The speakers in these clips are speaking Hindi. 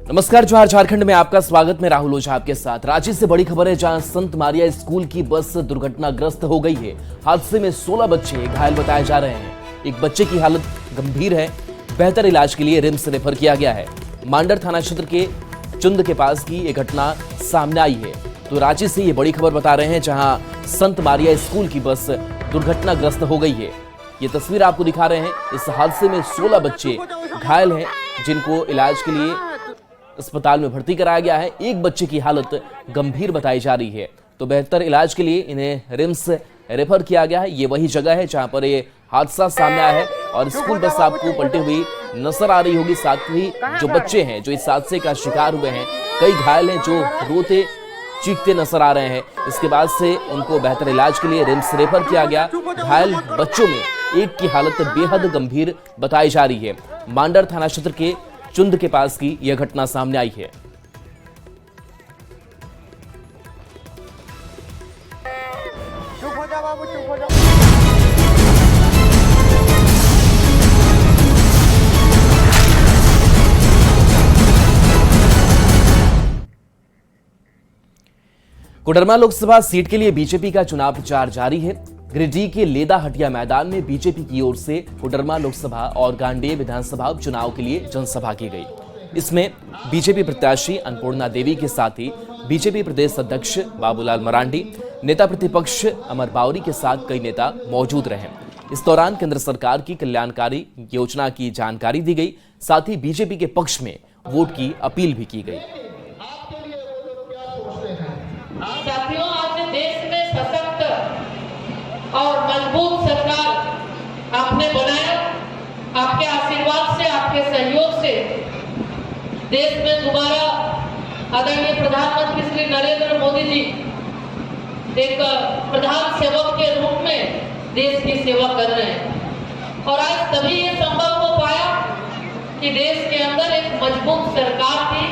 नमस्कार, जोहार झारखंड में आपका स्वागत। मैं राहुल ओझा आपके साथ। रांची से बड़ी खबर है, जहां संत मारिया स्कूल की बस दुर्घटनाग्रस्त हो गई है। हादसे में 16 बच्चे घायल बताए जा रहे हैं। एक बच्चे की हालत गंभीर है, बेहतर इलाज के लिए रिम्स रेफर किया गया है। मांडर थाना क्षेत्र के चुंद के पास की यह घटना सामने आई है। तो रांची से ये बड़ी खबर बता रहे हैं, जहां संत मारिया स्कूल की बस दुर्घटनाग्रस्त हो गई है। ये तस्वीर आपको दिखा रहे हैं। इस हादसे में 16 बच्चे घायल हैं, जिनको इलाज के लिए अस्पताल में भर्ती कराया गया है। एक बच्चे की हालत गंभीर बताई जा रही है, तो बेहतर इलाज के लिए इन्हें रिम्स रेफर किया गया है। ये वही जगह है जहां पर ये हादसा सामने आया है और स्कूल बस आपको पलटी हुई नजर आ रही होगी। साथ ही जो बच्चे हैं जो इस हादसे का शिकार हुए हैं, कई घायल हैं जो रोते चीखते नजर आ रहे हैं। इसके बाद से उनको बेहतर इलाज के लिए रिम्स रेफर किया गया। घायल बच्चों में एक की हालत बेहद गंभीर बताई जा रही है। मांडर थाना क्षेत्र के चुंद के पास की यह घटना सामने आई है। चुप हो जा बाबू, चुप हो जा। कोडरमा लोकसभा सीट के लिए बीजेपी का चुनाव प्रचार जारी है। गिरिडीह के लेदा हटिया मैदान में बीजेपी की ओर से कोडरमा लोकसभा और गांडेय विधानसभा उपचुनाव के लिए जनसभा की गई। इसमें बीजेपी प्रत्याशी अन्नपूर्णा देवी के साथ ही बीजेपी प्रदेश अध्यक्ष बाबूलाल मरांडी, नेता प्रतिपक्ष अमर बावरी के साथ कई नेता मौजूद रहे। इस दौरान केंद्र सरकार की कल्याणकारी योजना की जानकारी दी गई। साथ ही बीजेपी के पक्ष में वोट की अपील भी की गई। साथियों, आज देश में सशक्त और मजबूत सरकार आपने बनाया। आपके आशीर्वाद से, आपके सहयोग से देश में दोबारा आदरणीय प्रधानमंत्री श्री नरेंद्र मोदी जी एक प्रधान सेवक के रूप में देश की सेवा कर रहे हैं। और आज तभी ये संभव हो पाया कि देश के अंदर एक मजबूत सरकार थी।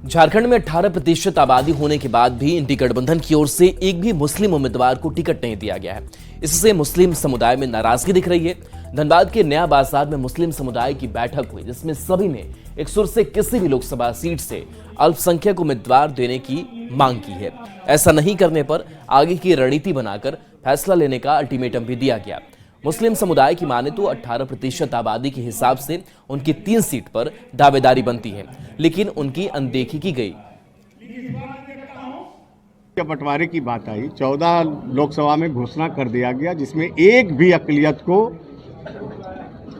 झारखंड में 18% आबादी होने के बाद भी इंडी गठबंधन की ओर से एक भी मुस्लिम उम्मीदवार को टिकट नहीं दिया गया है। इससे मुस्लिम समुदाय में नाराजगी दिख रही है। धनबाद के नया बाजार में मुस्लिम समुदाय की बैठक हुई, जिसमें सभी ने एक सुर से किसी भी लोकसभा सीट से अल्पसंख्यक उम्मीदवार देने की मांग की है। ऐसा नहीं करने पर आगे की रणनीति बनाकर फैसला लेने का अल्टीमेटम भी दिया गया। मुस्लिम समुदाय की माने तो 18% आबादी के हिसाब से उनकी 3 सीट पर दावेदारी बनती है, लेकिन उनकी अनदेखी की गई। बंटवारे की बात आई, 14 लोकसभा में घोषणा कर दिया गया, जिसमें एक भी अकलियत को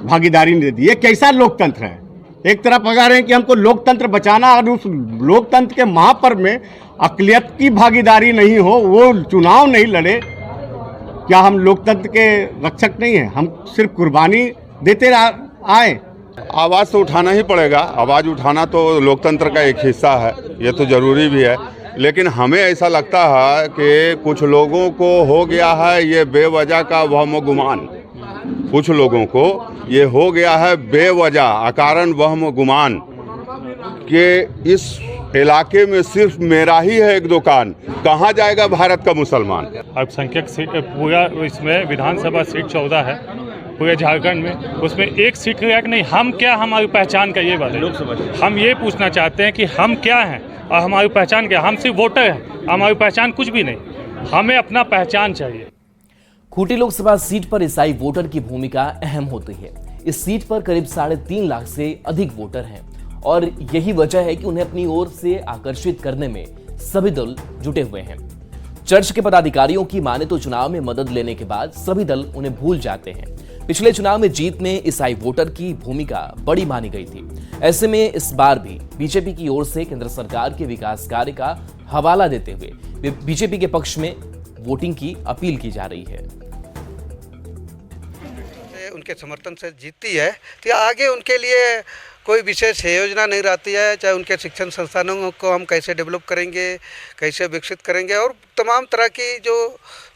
भागीदारी नहीं दी। ये कैसा लोकतंत्र है? एक तरफ कह रहे हैं कि हमको लोकतंत्र बचाना, और उस लोकतंत्र के महापर्व में अकलियत की भागीदारी नहीं हो, वो चुनाव नहीं लड़े। क्या हम लोकतंत्र के रक्षक नहीं हैं? हम सिर्फ कुर्बानी देते आए। आवाज़ तो उठाना ही पड़ेगा। आवाज़ उठाना तो लोकतंत्र का एक हिस्सा है, ये तो ज़रूरी भी है। लेकिन हमें ऐसा लगता है कि कुछ लोगों को हो गया है ये बेवजह का वहम गुमान। कुछ लोगों को ये हो गया है बेवजह अकारण वहम गुमान कि इस इलाके में सिर्फ मेरा ही है एक दुकान, कहाँ जाएगा भारत का मुसलमान। अल्पसंख्यक सीट पूरा, इसमें विधानसभा सीट 14 है पूरे झारखंड में, उसमें एक सीट का नहीं। हम क्या, हमारी पहचान का ये बात है। हम ये पूछना चाहते हैं कि हम क्या हैं और हमारी पहचान क्या। हम सिर्फ वोटर हैं, हमारी पहचान कुछ भी नहीं। हमें अपना पहचान चाहिए। खूंटी लोकसभा सीट पर ईसाई वोटर की भूमिका अहम होती है। इस सीट पर करीब 3.5 लाख से अधिक वोटर हैं और यही वजह है कि उन्हें अपनी ओर से आकर्षित करने में सभी दल जुटे हुए हैं। चर्च के पदाधिकारियों की माने तो चुनाव में मदद लेने के बाद सभी दल उन्हें भूल जाते हैं। पिछले चुनाव में जीत में ईसाई वोटर की भूमिका बड़ी मानी गई थी। ऐसे में इस बार भी बीजेपी की ओर से केंद्र सरकार के विकास कार्य का हवाला देते हुए बीजेपी के पक्ष में वोटिंग की अपील की जा रही है। उनके समर्थन से जीतती है तो आगे उनके लिए कोई विशेष योजना नहीं रहती है। चाहे उनके शिक्षण संस्थानों को हम कैसे डेवलप करेंगे, कैसे विकसित करेंगे, और तमाम तरह की जो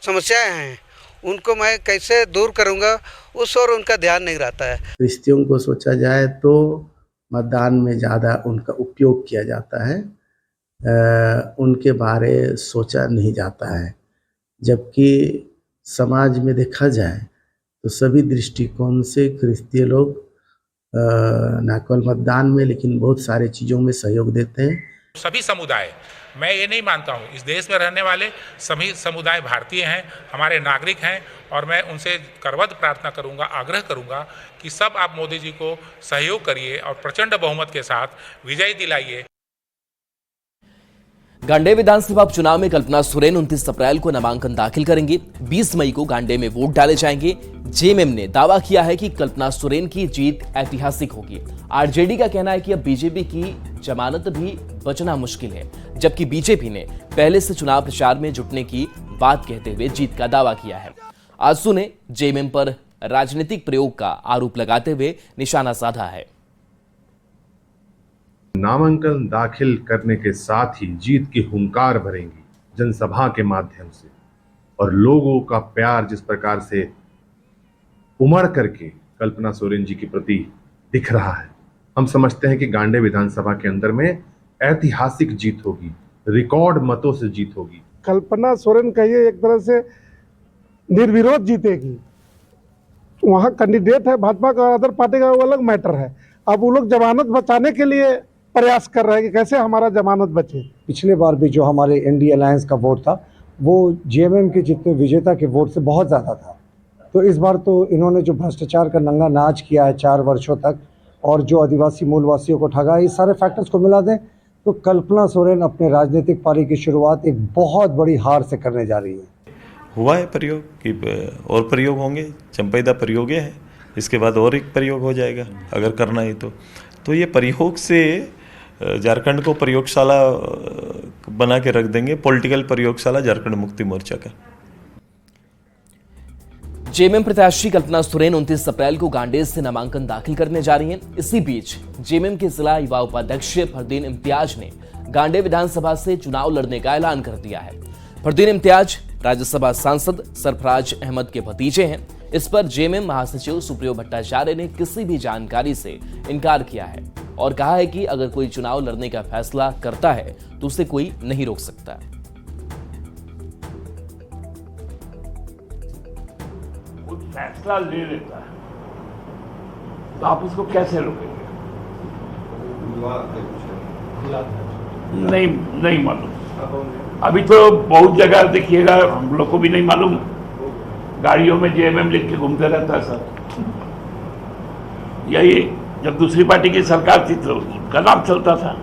समस्याएं हैं उनको मैं कैसे दूर करूंगा, उस और उनका ध्यान नहीं रहता है। रिश्तियों को सोचा जाए तो मतदान में ज़्यादा उनका उपयोग किया जाता है, उनके बारे सोचा नहीं जाता है। जबकि समाज में देखा जाए तो सभी दृष्टिकोण से क्रिस्तीय लोग न केवल मतदान में लेकिन बहुत सारे चीज़ों में सहयोग देते हैं। सभी समुदाय, मैं ये नहीं मानता हूँ, इस देश में रहने वाले सभी समुदाय भारतीय हैं, हमारे नागरिक हैं और मैं उनसे करवद प्रार्थना करूँगा, आग्रह करूँगा कि सब आप मोदी जी को सहयोग करिए और प्रचंड बहुमत के साथ विजय दिलाइए। गांडेय विधानसभा उपचुनाव में कल्पना सोरेन 29 अप्रैल को नामांकन दाखिल करेंगे। 20 मई को गांडेय में वोट डाले जाएंगे। जेएमएम ने दावा किया है कि कल्पना सोरेन की जीत ऐतिहासिक होगी। आरजेडी का कहना है कि अब बीजेपी की जमानत भी बचना मुश्किल है, जबकि बीजेपी ने पहले से चुनाव प्रचार में जुटने की बात कहते हुए जीत का दावा किया है। आजसू ने जेएमएम पर राजनीतिक प्रयोग का आरोप लगाते हुए निशाना साधा है। नामांकन दाखिल करने के साथ ही जीत की हुंकार भरेंगी जनसभा के माध्यम से, और लोगों का प्यार जिस प्रकार से उमड़ करके कल्पना सोरेन जी के प्रति दिख रहा है, हम समझते हैं कि गांडेय विधानसभा के अंदर में ऐतिहासिक जीत होगी, रिकॉर्ड मतों से जीत होगी। कल्पना सोरेन कहिए एक तरह से निर्विरोध जीतेगी। वहाँ कैंडिडेट है भाजपा का, अदर पार्टी का, वो अलग मैटर है। अब वो लोग जमानत बचाने के लिए प्रयास कर रहे हैं कि कैसे हमारा जमानत बचे। पिछले बार भी जो हमारे एनडीए अलायंस का वोट था वो जेएमएम के जितने विजेता के वोट से बहुत ज़्यादा था। तो इस बार तो इन्होंने जो भ्रष्टाचार का नंगा नाच किया है 4 वर्षों तक, और जो आदिवासी मूलवासियों को ठगा, इस सारे फैक्टर्स को मिला दें तो कल्पना सोरेन अपने राजनीतिक पारी की शुरुआत एक बहुत बड़ी हार से करने जा रही है। हुआ है प्रयोग कि और प्रयोग होंगे, चंपैदा प्रयोग है, इसके बाद और एक प्रयोग हो जाएगा अगर करना है तो ये प्रयोग से झारखंड को प्रयोगशाला बना के रख देंगे, पॉलिटिकल प्रयोगशाला झारखंड मुक्ति मोर्चा का। जेएमएम प्रत्याशी कल्पना सोरेन 29 अप्रैल को गांडेय से नामांकन दाखिल करने जा रही हैं। इसी बीच जेएमएम के जिला युवा उपाध्यक्ष फरदीन इम्तियाज ने गांडेय विधानसभा से चुनाव लड़ने का ऐलान कर दिया है। फरदीन इम्तियाज राज्यसभा सांसद सरफराज अहमद के भतीजे हैं। इस पर जेएमएम महासचिव सुप्रियो भट्टाचार्य ने किसी भी जानकारी से इनकार किया है और कहा है कि अगर कोई चुनाव लड़ने का फैसला करता है तो उसे कोई नहीं रोक सकता। कोई फैसला ले लेता है तो आप उसको कैसे रोकेंगे? नहीं मालूम। अभी तो बहुत जगह देखिएगा, हम लोग को भी नहीं मालूम, गाड़ियों में जेएमएम लिख के घूमते रहता सर। यही जब दूसरी पार्टी की सरकार थी तो उसका नाम चलता था।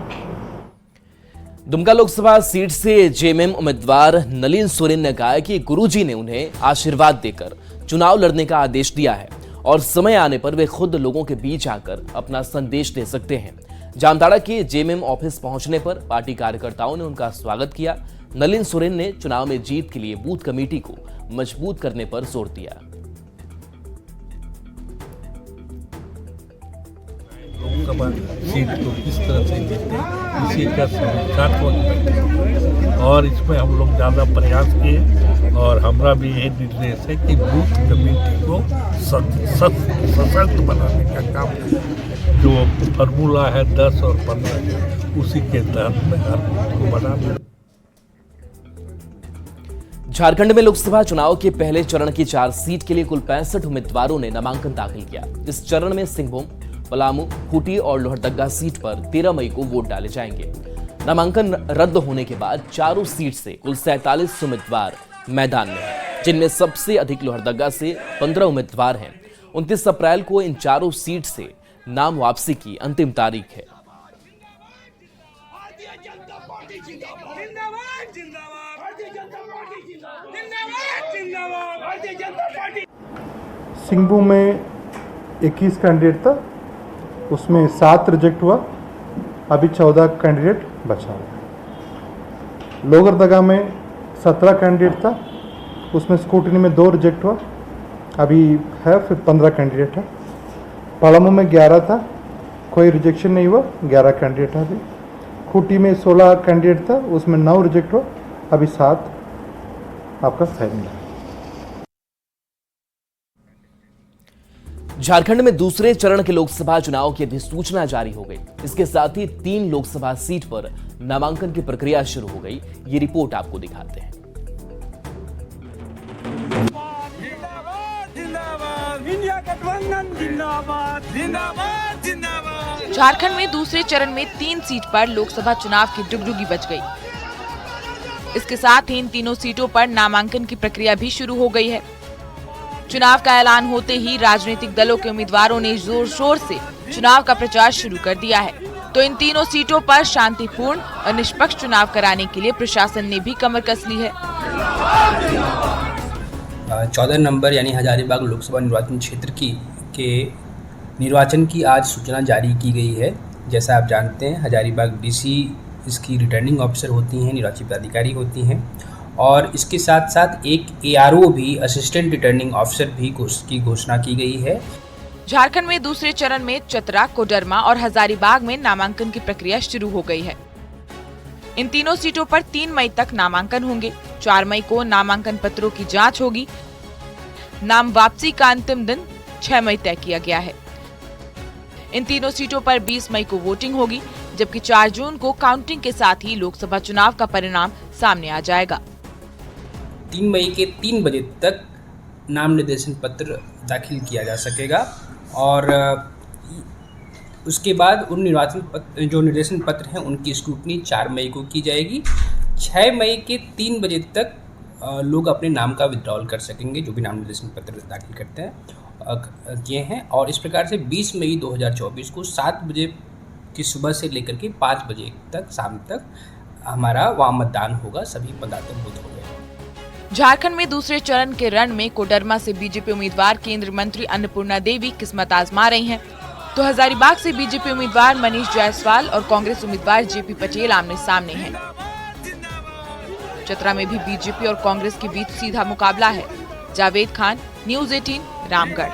दुमका लोकसभा सीट से जेएमएम उम्मीदवार नलिन सोरेन ने कहा कि गुरुजी ने उन्हें आशीर्वाद देकर चुनाव लड़ने का आदेश दिया है और समय आने पर वे खुद लोगों के बीच आकर अपना संदेश दे सकते हैं। जामताड़ा के जेएमएम ऑफिस पहुंचने पर पार्टी कार्यकर्ताओं ने उनका स्वागत किया। नलिन सोरेन ने चुनाव में जीत के लिए बूथ कमेटी को मजबूत करने पर जोर दिया। लोकसभा सीट को किस तरह से जीते इसी का समीक्षात्मक, और इसमें हम लोग ज़्यादा प्रयास किए और हमारा भी यही निर्देश है कि बूथ कमेटी को सशक्त बनाने का काम जो फार्मूला है 10 और 15 उसी के तहत में हर बूथ को बनाना। झारखंड में लोकसभा चुनाव के पहले चरण की 4 सीट के लिए कुल 65 उम्मीदवारों ने नामांकन दाखिल किया। इस चरण में सिंहभूम, पलामू, खूंटी और लोहरदगा सीट पर 13 मई को वोट डाले जाएंगे। नामांकन रद्द होने के बाद चारों सीट से कुल 47 उम्मीदवार मैदान में हैं, जिनमें सबसे अधिक लोहरदगा से 15 उम्मीदवार हैं। 29 अप्रैल को इन चारों सीट से नाम वापसी की अंतिम तारीख है। सिंहभूम में 21 कैंडिडेट था, उसमें 7 रिजेक्ट हुआ, अभी 14 कैंडिडेट बचा हुआ। लोहरदगा में 17 कैंडिडेट था, उसमें स्क्रूटनी में 2 रिजेक्ट हुआ, अभी है फिर 15 कैंडिडेट है। पलामू में 11 था, कोई रिजेक्शन नहीं हुआ, 11 कैंडिडेट है अभी। खूंटी में 16 कैंडिडेट था, उसमें 9 रिजेक्ट हुआ, अभी 7 आपका फाइनल है। झारखंड में दूसरे चरण के लोकसभा चुनाव की अधिसूचना जारी हो गई। इसके साथ ही 3 लोकसभा सीट पर नामांकन की प्रक्रिया शुरू हो गई। ये रिपोर्ट आपको दिखाते हैं। इंडिया झारखंड में दूसरे चरण में 3 सीट पर लोकसभा चुनाव की डुगडुगी बज गई। इसके साथ ही इन तीनों सीटों पर नामांकन की प्रक्रिया भी शुरू हो गई है। चुनाव का ऐलान होते ही राजनीतिक दलों के उम्मीदवारों ने जोर शोर से चुनाव का प्रचार शुरू कर दिया है। तो इन तीनों सीटों पर शांतिपूर्ण और निष्पक्ष चुनाव कराने के लिए प्रशासन ने भी कमर कस ली है। 14 नंबर यानी हजारीबाग लोकसभा निर्वाचन क्षेत्र के निर्वाचन की आज सूचना जारी की गई है। जैसा आप जानते हैं, हजारीबाग डीसी इसकी रिटर्निंग ऑफिसर होती हैं, निर्वाची पदाधिकारी होती हैं, और इसके साथ साथ एक ARO भी, असिस्टेंट रिटर्निंग ऑफिसर भी की घोषणा की गई है। झारखंड में दूसरे चरण में चतरा, कोडरमा और हजारीबाग में नामांकन की प्रक्रिया शुरू हो गई है। इन तीनों सीटों पर 3 मई तक नामांकन होंगे। 4 मई को नामांकन पत्रों की जांच होगी। नाम वापसी का अंतिम दिन 6 मई तय किया गया है। इन तीनों सीटों पर 20 मई को वोटिंग होगी, जबकि 4 जून को काउंटिंग के साथ ही लोकसभा चुनाव का परिणाम सामने आ जाएगा। 3 मई के 3 बजे तक नाम निर्देशन पत्र दाखिल किया जा सकेगा और उसके बाद उन जो निर्देशन पत्र हैं उनकी स्क्रूटनी 4 मई को की जाएगी। 6 मई के 3 बजे तक लोग अपने नाम का विड्रॉल कर सकेंगे, जो भी नाम निर्देशन पत्र दाखिल करते हैं किए हैं। और इस प्रकार से 20 मई 2024 को 7 बजे की सुबह से लेकर के 5 बजे तक शाम तक हमारा वहाँ मतदान होगा। सभी मतदाता बूथ हो गए। झारखंड में दूसरे चरण के रण में कोडरमा से बीजेपी उम्मीदवार केंद्रीय मंत्री अन्नपूर्णा देवी किस्मत आजमा रही हैं, तो हजारीबाग से बीजेपी उम्मीदवार मनीष जायसवाल और कांग्रेस उम्मीदवार जेपी पटेल आमने सामने हैं। चतरा में भी बीजेपी और कांग्रेस के बीच सीधा मुकाबला है। जावेद खान, न्यूज़ 18, रामगढ़।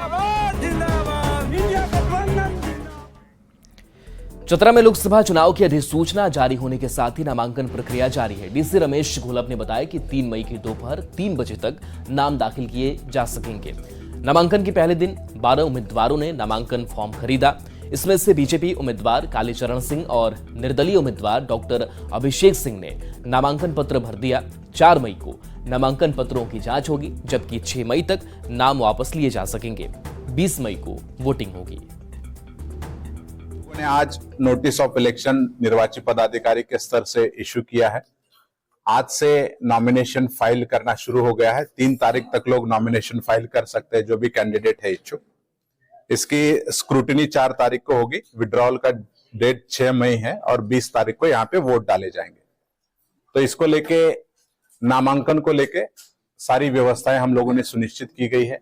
चतरा में लोकसभा चुनाव की अधिसूचना जारी होने के साथ ही नामांकन प्रक्रिया जारी है। डीसी रमेश घोलप ने बताया कि 3 मई की दोपहर 3 बजे तक नाम दाखिल किए जा सकेंगे। नामांकन के पहले दिन 12 उम्मीदवारों ने नामांकन फॉर्म खरीदा। इसमें से बीजेपी उम्मीदवार कालीचरण सिंह और निर्दलीय उम्मीदवार डॉक्टर अभिषेक सिंह ने नामांकन पत्र भर दिया। 4 मई को नामांकन पत्रों की जांच होगी, जबकि 6 मई तक नाम वापस लिए जा सकेंगे। 20 मई को वोटिंग होगी। ने आज नोटिस ऑफ इलेक्शन निर्वाची पदाधिकारी के स्तर से इशू किया है। आज से नॉमिनेशन फाइल करना शुरू हो गया है। 3 तारीख तक लोग नॉमिनेशन फाइल कर सकते हैं, जो भी कैंडिडेट है इच्छुक। इसकी स्क्रूटनी 4 तारीख को होगी। विड्रॉल का डेट 6 मई है और 20 तारीख को यहाँ पे वोट डाले जाएंगे। तो इसको लेके, नामांकन को लेके सारी व्यवस्थाएं हम लोगों ने सुनिश्चित की गई है।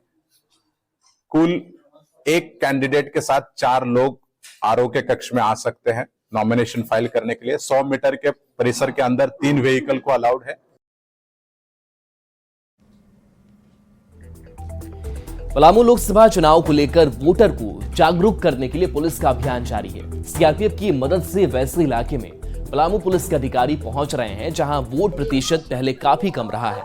कुल एक कैंडिडेट के साथ 4 लोग आरओ के कक्ष में आ सकते हैं नॉमिनेशन फाइल करने के लिए। 100 मीटर के परिसर के अंदर 3 व्हीकल को अलाउड है। पलामू लोकसभा चुनाव को लेकर वोटर को जागरूक करने के लिए पुलिस का अभियान जारी है। सीआरपीएफ की मदद से वैसे इलाके में पलामू पुलिस के अधिकारी पहुंच रहे हैं जहां वोट प्रतिशत पहले काफी कम रहा है।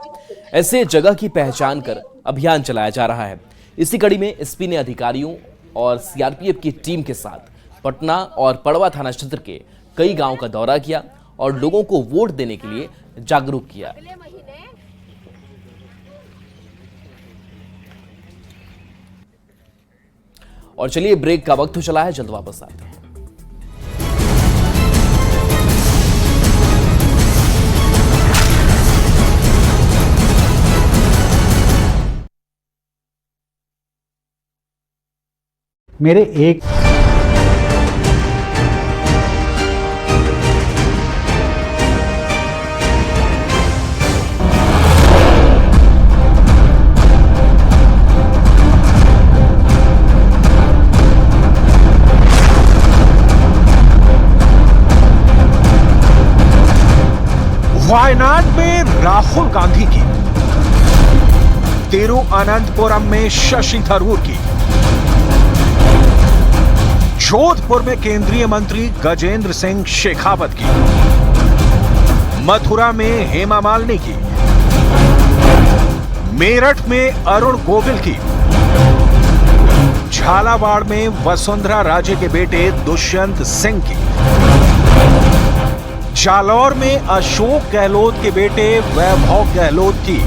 ऐसे जगह की पहचान कर अभियान चलाया जा रहा है। इसी कड़ी में एसपी ने अधिकारियों और सीआरपीएफ की टीम के साथ पटना और पड़वा थाना क्षेत्र के कई गांवों का दौरा किया और लोगों को वोट देने के लिए जागरूक किया। और चलिए, ब्रेक का वक्त हो चला है, जल्द वापस आते हैं। मेरे एक वायनाड में राहुल गांधी की, तिरुअनंतपुरम में शशि थरूर की, जोधपुर में केंद्रीय मंत्री गजेंद्र सिंह शेखावत की, मथुरा में हेमा मालिनी की, मेरठ में अरुण गोविल की, झालावाड़ में वसुंधरा राजे के बेटे दुष्यंत सिंह की, जालौर में अशोक गहलोत के बेटे वैभव गहलोत की,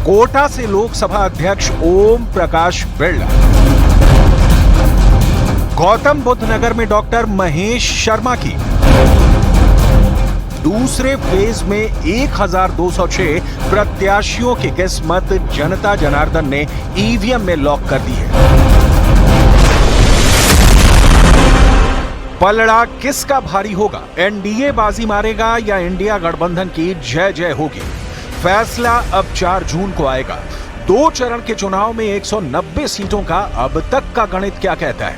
कोटा से लोकसभा अध्यक्ष ओम प्रकाश बिरला, गौतम बुद्ध नगर में डॉक्टर महेश शर्मा की। दूसरे फेज में 1206 प्रत्याशियों की किस्मत जनता जनार्दन ने ईवीएम में लॉक कर दी है। पलड़ा किसका भारी होगा? एनडीए बाजी मारेगा या इंडिया गठबंधन की जय जय होगी? फैसला अब 4 जून को आएगा। 2 चरण के चुनाव में 190 सीटों का अब तक का गणित क्या कहता है?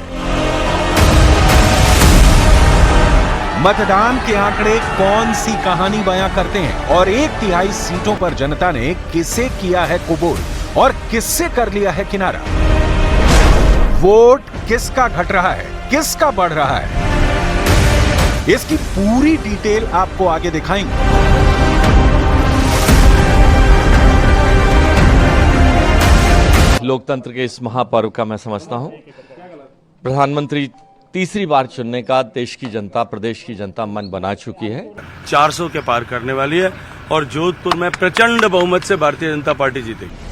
मतदान के आंकड़े कौन सी कहानी बयां करते हैं और 1/3 सीटों पर जनता ने किसे किया है कबूल और किससे कर लिया है किनारा? वोट किसका घट रहा है, किसका बढ़ रहा है? इसकी पूरी डिटेल आपको आगे दिखाएंगे। लोकतंत्र के इस महापर्व का मैं समझता हूं प्रधानमंत्री तीसरी बार चुनने का देश की जनता, प्रदेश की जनता मन बना चुकी है। 400 के पार करने वाली है और जोधपुर में प्रचंड बहुमत से भारतीय जनता पार्टी जीतेगी।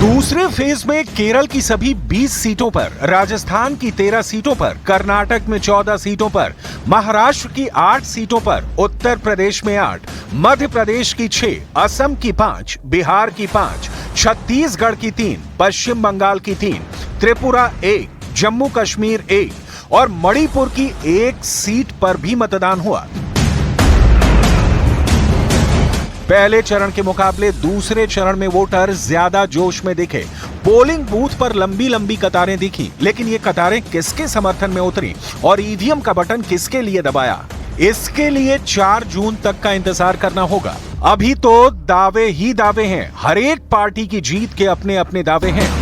दूसरे फेज में केरल की सभी 20 सीटों पर, राजस्थान की 13 सीटों पर, कर्नाटक में 14 सीटों पर, महाराष्ट्र की 8 सीटों पर, उत्तर प्रदेश में 8, मध्य प्रदेश की 6, असम की 5, बिहार की 5, छत्तीसगढ़ की 3, पश्चिम बंगाल की 3, त्रिपुरा 1, जम्मू कश्मीर 1 और मणिपुर की 1 सीट पर भी मतदान हुआ। पहले चरण के मुकाबले दूसरे चरण में वोटर ज्यादा जोश में दिखे। पोलिंग बूथ पर लंबी लंबी कतारें दिखी, लेकिन ये कतारें किसके समर्थन में उतरी और ईवीएम का बटन किसके लिए दबाया? इसके लिए 4 जून तक का इंतजार करना होगा। अभी तो दावे ही दावे हैं, हर एक पार्टी की जीत के अपने अपने दावे हैं।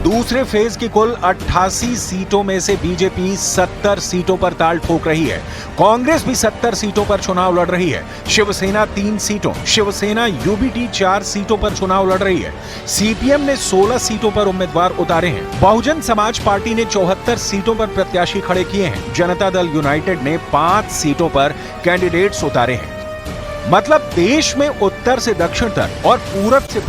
दूसरे फेज की कुल 88 सीटों में से बीजेपी 70 सीटों पर ताल ठोक रही है। कांग्रेस भी 70 सीटों पर चुनाव लड़ रही है। शिवसेना 3 सीटों, शिवसेना यूबीटी 4 सीटों पर चुनाव लड़ रही है। सीपीएम ने 16 सीटों पर उम्मीदवार उतारे हैं। बहुजन समाज पार्टी ने 74 सीटों पर प्रत्याशी खड़े किए हैं। जनता दल यूनाइटेड ने 5 सीटों पर कैंडिडेट्स उतारे हैं। मतलब देश में उत्तर से दक्षिण तक और पूरब से